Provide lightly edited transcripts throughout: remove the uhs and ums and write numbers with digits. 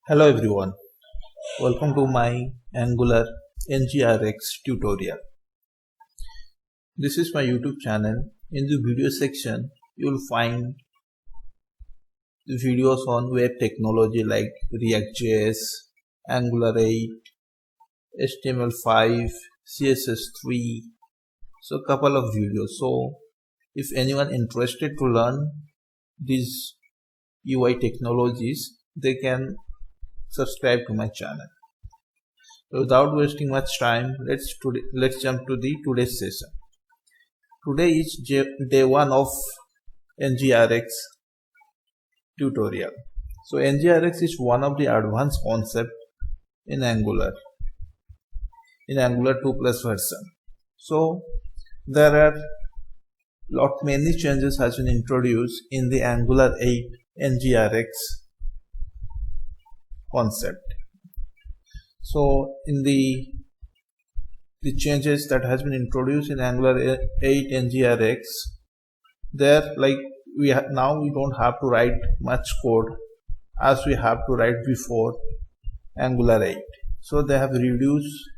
Hello everyone, welcome to my Angular NGRX tutorial. This is my YouTube channel. In the video section, you will find the videos on web technology like React.js, Angular 8, HTML5, CSS3, so a couple of videos. So if anyone interested to learn these UI technologies, they can subscribe to my channel. So without wasting much time, let's jump to the today's session. Today is day 1 of NGRX tutorial. So NGRX is one of the advanced concept in Angular 2 plus version. So there are many changes has been introduced in the Angular 8 NGRX concept. So in the changes that has been introduced in Angular 8 NGRX, there now we don't have to write much code as we have to write before Angular 8. So they have reduced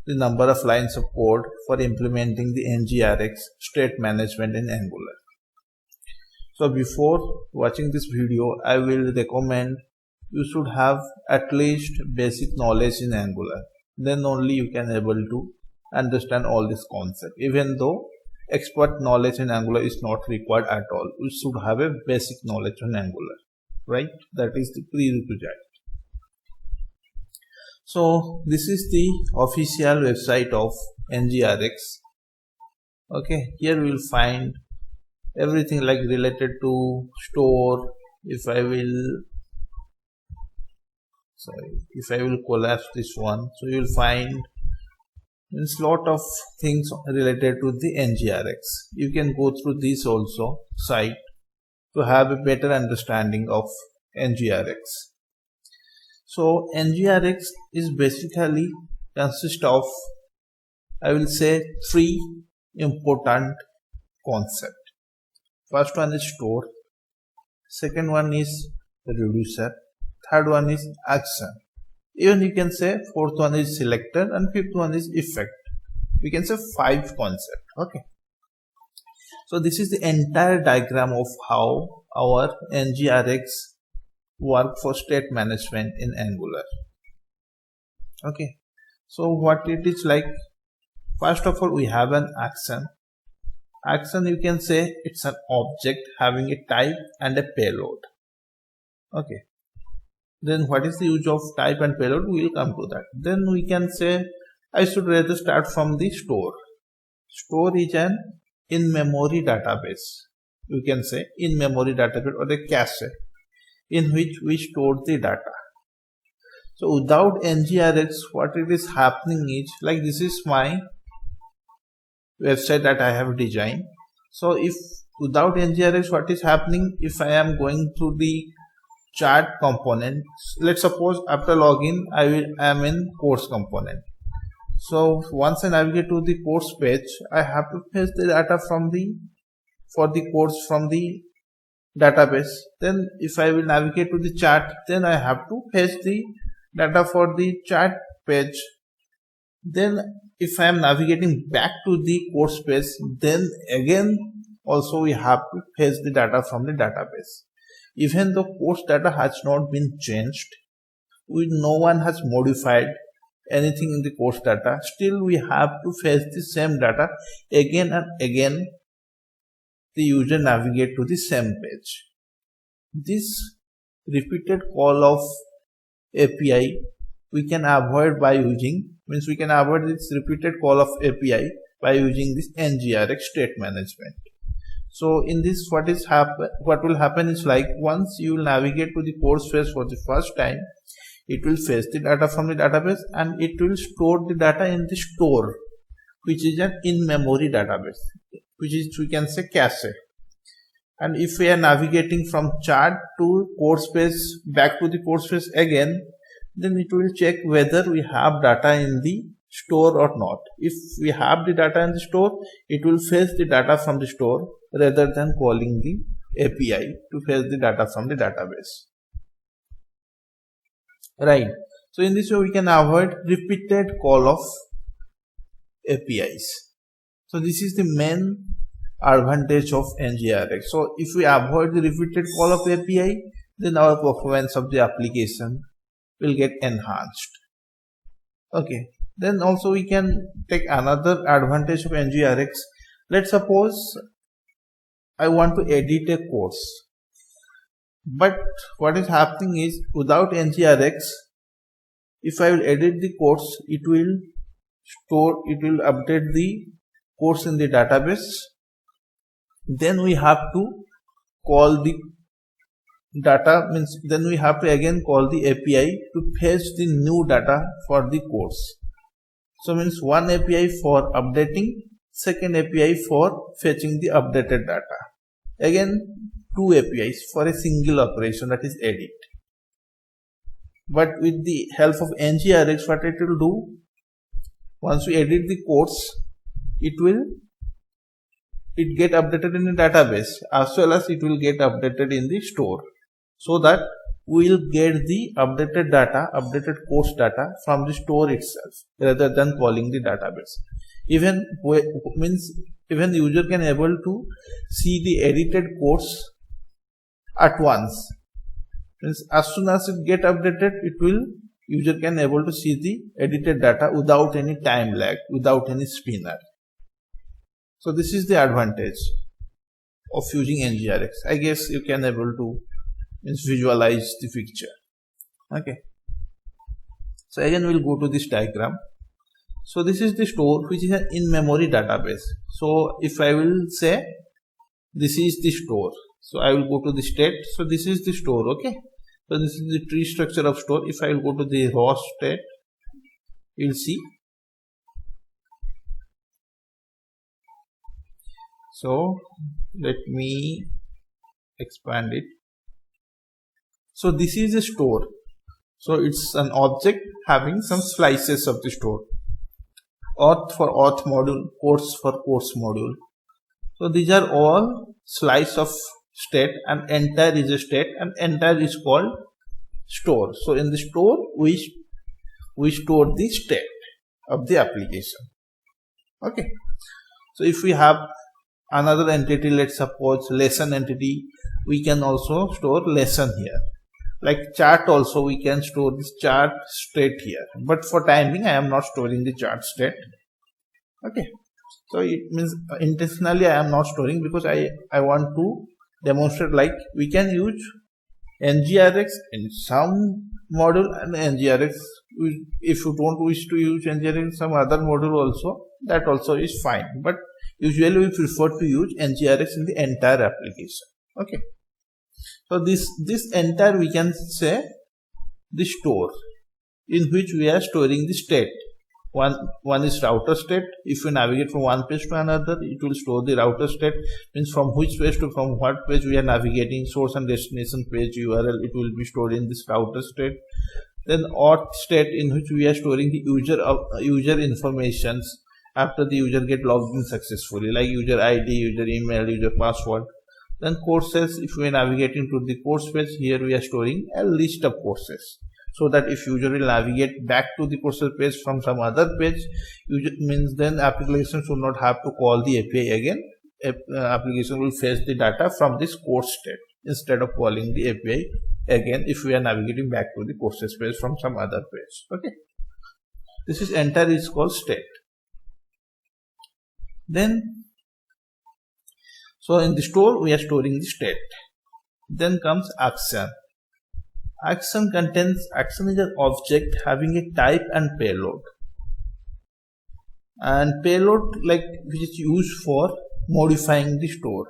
the number of lines of code for implementing the NGRX state management in Angular. So before watching this video, I will recommend you should have at least basic knowledge in Angular. Then only you can able to understand all this concept. Even though expert knowledge in Angular is not required at all, you should have a basic knowledge on Angular, right? That is the prerequisite. So this is the official website of NGRX. Okay, here we will find everything like related to store. If I will collapse this one, so you will find there's lot of things related to the NGRX. You can go through this also site to have a better understanding of NGRX. So NGRX is basically consist of, I will say, three important concepts. First one is store, second one is reducer, third one is action. Even you can say fourth one is selector and fifth one is effect. We can say 5 concepts. Okay. So this is the entire diagram of how our NGRX work for state management in Angular. Okay. So what it is like, first of all we have an action. Action, you can say it's an object having a type and a payload. Okay. Then what is the use of type and payload? We will come to that. Then we can say I should rather start from the store. Store is an in-memory database. You can say in-memory database or a cache in which we store the data. So without NGRX, what it is happening is, like, this is my website that I have designed. So if without NGRX, what is happening, if I am going through the chart component, let's suppose after login I am in course component. So once I navigate to the course page, I have to fetch the data for the course from the database. Then if I will navigate to the chart, then I have to fetch the data for the chart page. Then if I am navigating back to the course page, then again also we have to fetch the data from the database. Even though course data has not been changed, no one has modified anything in the course data, still we have to fetch the same data again and again. The user navigate to the same page. This repeated call of API we can avoid by using, we can avoid this repeated call of API by using this NGRX state management. So in this, what will happen is, like, once you will navigate to the course page for the first time, it will fetch the data from the database and it will store the data in the store, which is an in-memory database, which is, we can say, cache. And if we are navigating from chart to course page back to the course page again, then it will check whether we have data in the store or not. If we have the data in the store, it will fetch the data from the store rather than calling the API to fetch the data from the database. right? So in this way we can avoid repeated call of APIs. So this is the main advantage of NGRX. So if we avoid the repeated call of API, then our performance of the application will get enhanced. Okay, then also we can take another advantage of NGRX. Let's suppose I want to edit a course, but what is happening is without NGRX, if I will edit the course, it will update the course in the database. Then we have to call the data, then we have to again call the API to fetch the new data for the course. So means one API for updating, second API for fetching the updated data. Again, two APIs for a single operation, that is edit. But with the help of NGRX, what it will do, once we edit the course, it get updated in the database as well as it will get updated in the store, so that we will get the updated data, updated course data from the store itself rather than calling the database. Even the user can able to see the edited course at once. Means as soon as it get updated, user can able to see the edited data without any time lag, without any spinner. So this is the advantage of using NGRX. I guess you can able to visualize the picture. Okay. So again we'll go to this diagram. So this is the store, which is an in-memory database. So if I will say this is the store, so I will go to the state. So this is the store. Okay. So this is the tree structure of store. If I will go to the raw state, you will see. So let me expand it. So this is a store. So it's an object having some slices of the store. Auth for auth module, course for course module. So these are all slice of state, and entire is a state, and entire is called store. So in the store we store the state of the application. Okay. So if we have another entity, let's suppose lesson entity, we can also store lesson here. Like chart also, we can store this chart state here, but for time being I am not storing the chart state. Okay. So it means intentionally I am not storing, because I want to demonstrate like we can use NGRX in some module, and NGRX, if you don't wish to use NGRX in some other module also, that also is fine. But usually we prefer to use NGRX in the entire application. Okay. So this entire, we can say, the store in which we are storing the state. One is router state. If we navigate from one page to another, it will store the router state, means from which page to from what page we are navigating, source and destination page URL, it will be stored in this router state. Then auth state, in which we are storing the user informations after the user get logged in successfully, like user ID, user email, user password. Then courses, if we are navigating to the course page, here we are storing a list of courses, so that if user will navigate back to the courses page from some other page, then application should not have to call the API again. Application will fetch the data from this course state instead of calling the API again if we are navigating back to the courses page from some other page. Okay. This is entire is called state. Then, so in the store we are storing the state. Then comes action. Action is an object having a type and payload. And payload, like, which is used for modifying the store.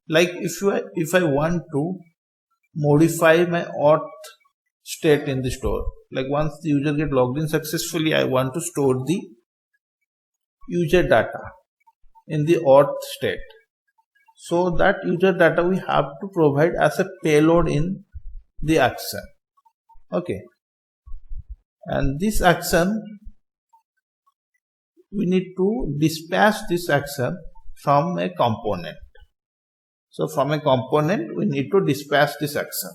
Like if I want to modify my auth state in the store, like once the user get logged in successfully, I want to store the user data in the auth state. So that user data we have to provide as a payload in the action. Okay. And this action, we need to dispatch this action from a component. So from a component we need to dispatch this action.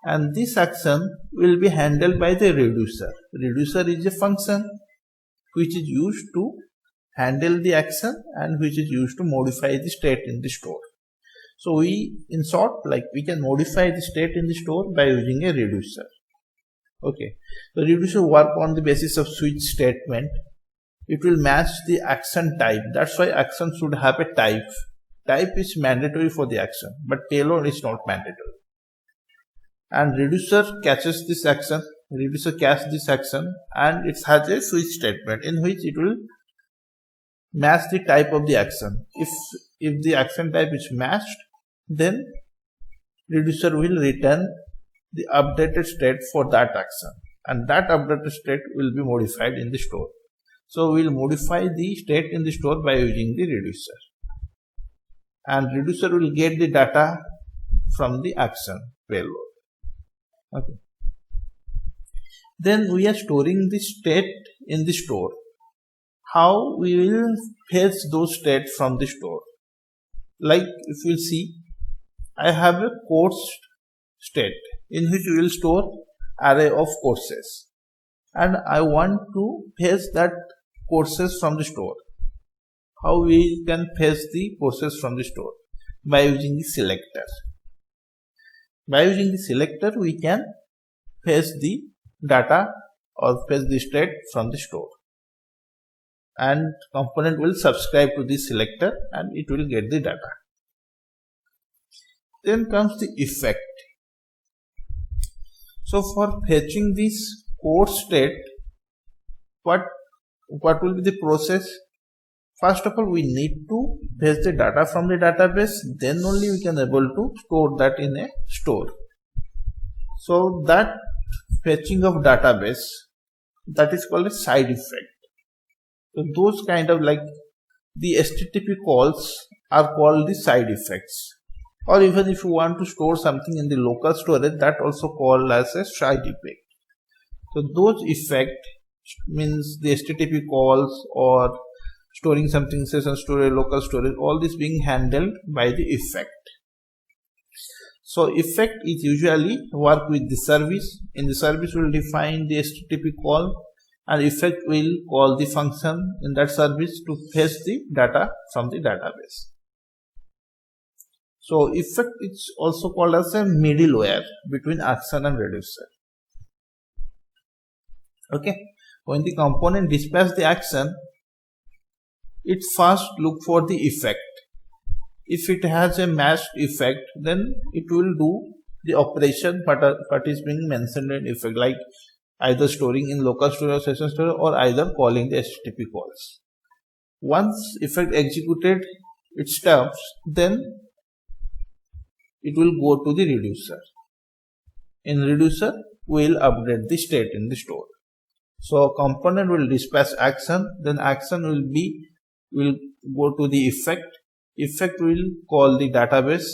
and this action will be handled by the reducer. Reducer is a function which is used to handle the action and which is used to modify the state in the store. So in short, we can modify the state in the store by using a reducer. Okay, the reducer work on the basis of switch statement. It will match the action type. That's why action should have a type. Type is mandatory for the action, but payload is not mandatory. And reducer catches this action. Reducer catches this action, and it has a switch statement in which it will match the type of the action. If the action type is matched, then reducer will return the updated state for that action, and that updated state will be modified in the store. So we will modify the state in the store by using the reducer, and reducer will get the data from the action payload. Okay. Then we are storing the state in the store. How we will fetch those states from the store? Like if you see, I have a course state in which we will store array of courses, and I want to fetch that courses from the store. How we can fetch the courses from the store? By using the selector. By using the selector, we can fetch the data or fetch the state from the store, and component will subscribe to the selector and it will get the data. Then comes the effect. So for fetching this course state, what will be the process? First of all, we need to fetch the data from the database, then only we can able to store that in a store. So that fetching of database, that is called a side effect. So those kind of the HTTP calls are called the side effects. Or even if you want to store something in the local storage, that also called as a side effect. So those effect means the HTTP calls or storing something session storage, local storage, all this being handled by the effect. So effect is usually work with the service. In the service we will define the HTTP call, and effect will call the function in that service to fetch the data from the database. So effect is also called as a middleware between action and reducer. Okay, when the component dispatches the action, it first look for the effect. If it has a matched effect, then it will do the operation what is being mentioned in effect, like either storing in local storage or session storage, or either calling the HTTP calls. Once effect executed its steps, then it will go to the reducer. In reducer, we will update the state in the store. So component will dispatch action, then action will go to the effect. Effect will call the database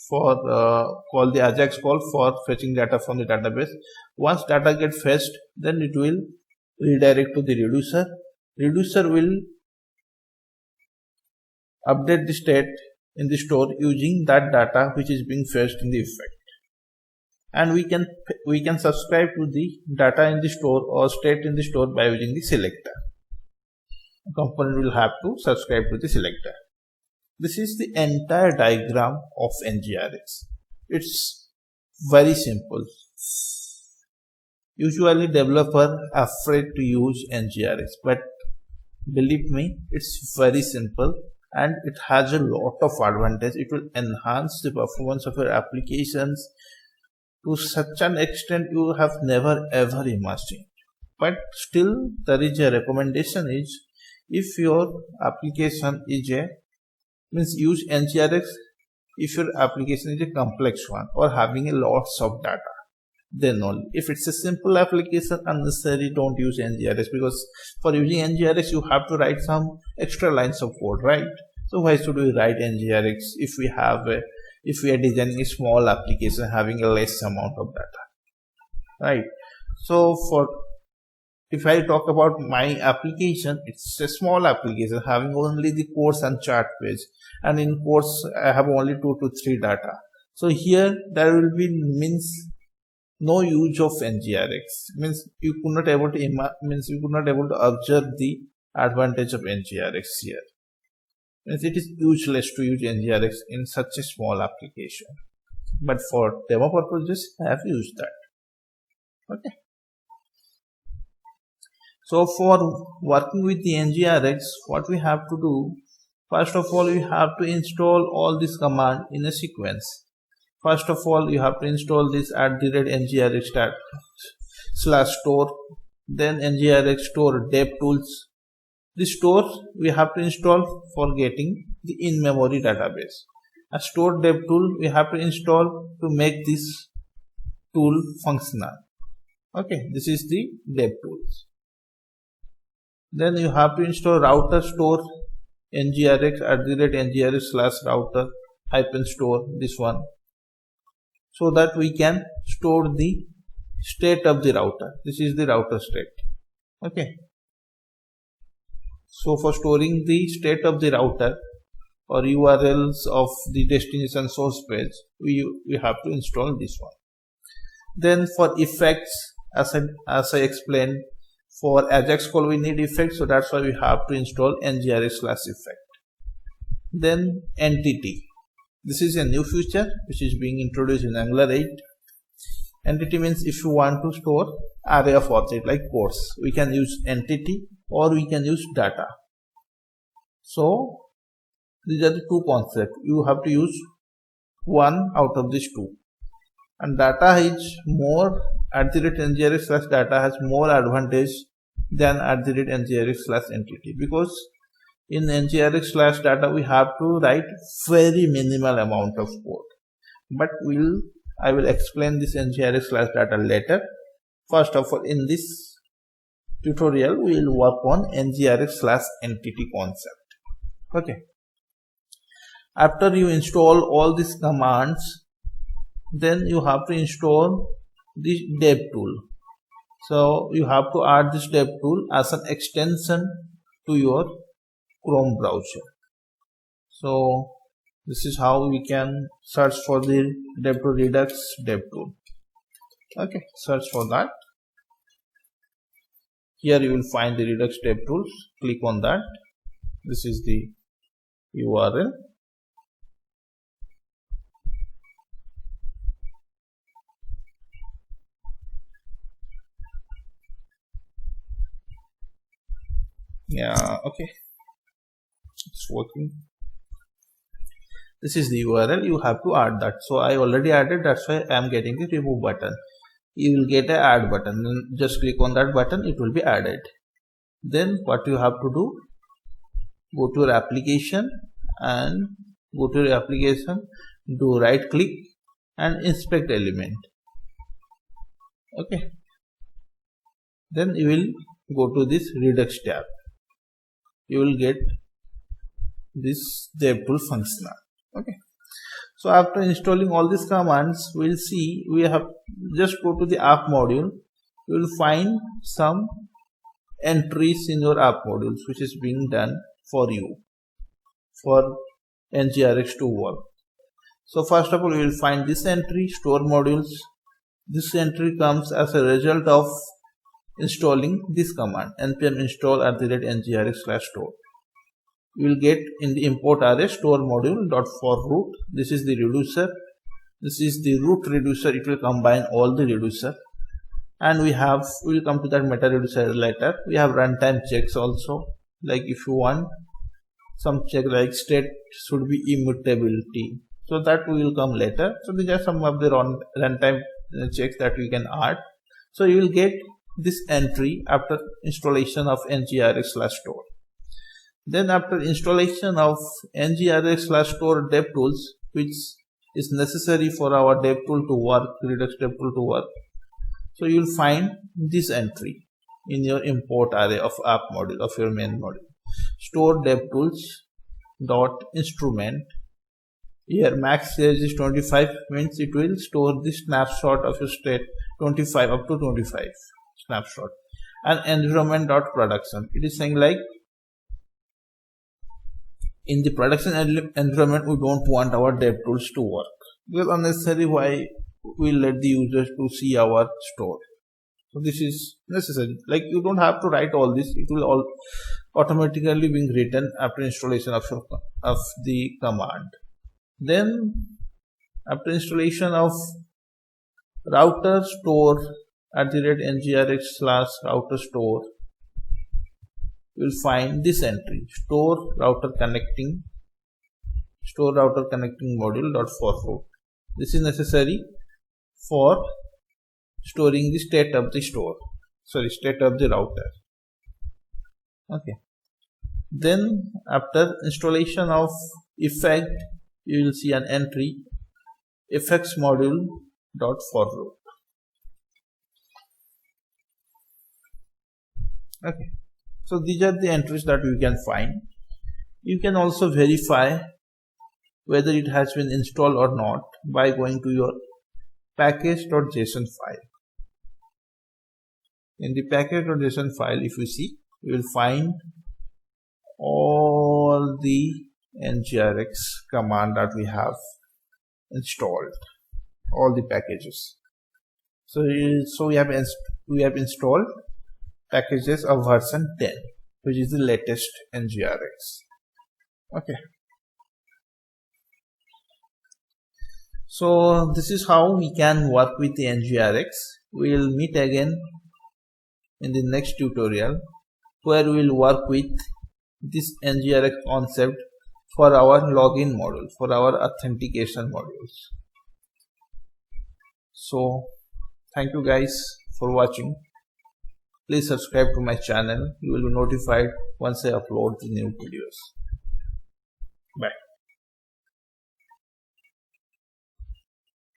for call the AJAX call for fetching data from the database. Once data gets fetched, then it will redirect to the reducer. Reducer will update the state in the store using that data which is being fetched in the effect, and we can subscribe to the data in the store or state in the store by using the selector. The component will have to subscribe to the selector. This is the entire diagram of NGRX. It's very simple. Usually developer are afraid to use NGRX, but believe me, it's very simple and it has a lot of advantage. It will enhance the performance of your applications to such an extent you have never ever imagined. But still, there is a recommendation is, if your application is use NGRX if your application is a complex one or having a lots of data, then only. If it's a simple application, unnecessary, don't use NGRX, because for using NGRX you have to write some extra lines of code, right? So why should we write NGRX if we are designing a small application having a less amount of data, right? So if I talk about my application, it's a small application having only the course and chart page, and in course I have only 2 to 3 data. So here there will be no use of NGRX. Means you could not able to observe the advantage of NGRX here. Means it is useless to use NGRX in such a small application. But for demo purposes, I have used that. Okay. So for working with the NGRX, what we have to do, first of all, you have to install all this command in a sequence. First of all, you have to install this @ngrx/store, then ngrx store devtools. This store we have to install for getting the in-memory database. A store devtool we have to install to make this tool functional. Okay, this is the devtools. Then you have to install router store ngrx@ngrx/router-store, this one, so that we can store the state of the router. This is the router state. Okay. So for storing the state of the router or URLs of the destination source page, we have to install this one. Then for effects, as I explained, for Ajax call we need effects, so that's why we have to install ngrx/effect. Then entity. This is a new feature which is being introduced in Angular 8. Entity means if you want to store array of objects like course, we can use entity or we can use data. So these are the two concepts. You have to use one out of these two. And data is more, @ngrx/data has more advantage than @ngrx/entity, because in ngrx/data we have to write very minimal amount of code. But I will explain this ngrx/data later. First of all, in this tutorial we will work on ngrx/entity concept. Okay. After you install all these commands, then you have to install this devtool. So you have to add this devtool as an extension to your Chrome browser. So this is how we can search for the DevTool Redux devtool. Okay, search for that. Here you will find the Redux devtools. Click on that. This is the URL. Yeah, okay, it's working. This is the URL. You have to add that. So I already added, that's why I am getting the remove button. You will get an add button. Then just click on that button, it will be added. Then what you have to do, go to your application and do right click and inspect element. Okay. Then you will go to this Redux tab. You will get this devtool functional. Okay. So after installing all these commands, we'll see, we have just go to the app module. You will find some entries in your app modules which is being done for you for NGRX to work. So first of all, you will find this entry, store modules. This entry comes as a result of installing this command, npm install @ngrx/store. You will get in the import array store module.forRoot. This is the reducer. This is the root reducer. It will combine all the reducer. And we will come to that meta reducer later. We have runtime checks also. Like if you want some check like state should be immutability. So that will come later. So these are some of the runtime checks that we can add. So you will get this entry after installation of ngrx/store. Then after installation of ngrx/store devtools, which is necessary for our devtool to work, Redux devtool to work, so you will find this entry in your import array of app module of your main module. Store devtools dot instrument. Here max size is 25, means it will store the snapshot of your state 25 up to 25 snapshot. And environment dot production. It is saying like in the production environment we don't want our devtools to work, because unnecessary why will let the users to see our store. So this is necessary. Like, you don't have to write all this. It will all automatically being written after installation of the command. Then after installation of router store @ngrx/router store, you will find this entry, store router connecting module.forroot. This is necessary for storing the state of the state of the router. Okay. Then after installation of effect, you will see an entry, effects module.forroot. Okay. So these are the entries that you can find. You can also verify whether it has been installed or not by going to your package.json file. In the package.json file, if you see, you will find all the ngrx command that we have installed, all the packages. So we have installed packages of version 10, which is the latest ngrx. Okay. So this is how we can work with the ngrx. We will meet again in the next tutorial, where we will work with this ngrx concept for our login module, for our authentication modules. So thank you guys for watching. Please subscribe to my channel. You will be notified once I upload the new videos. Bye.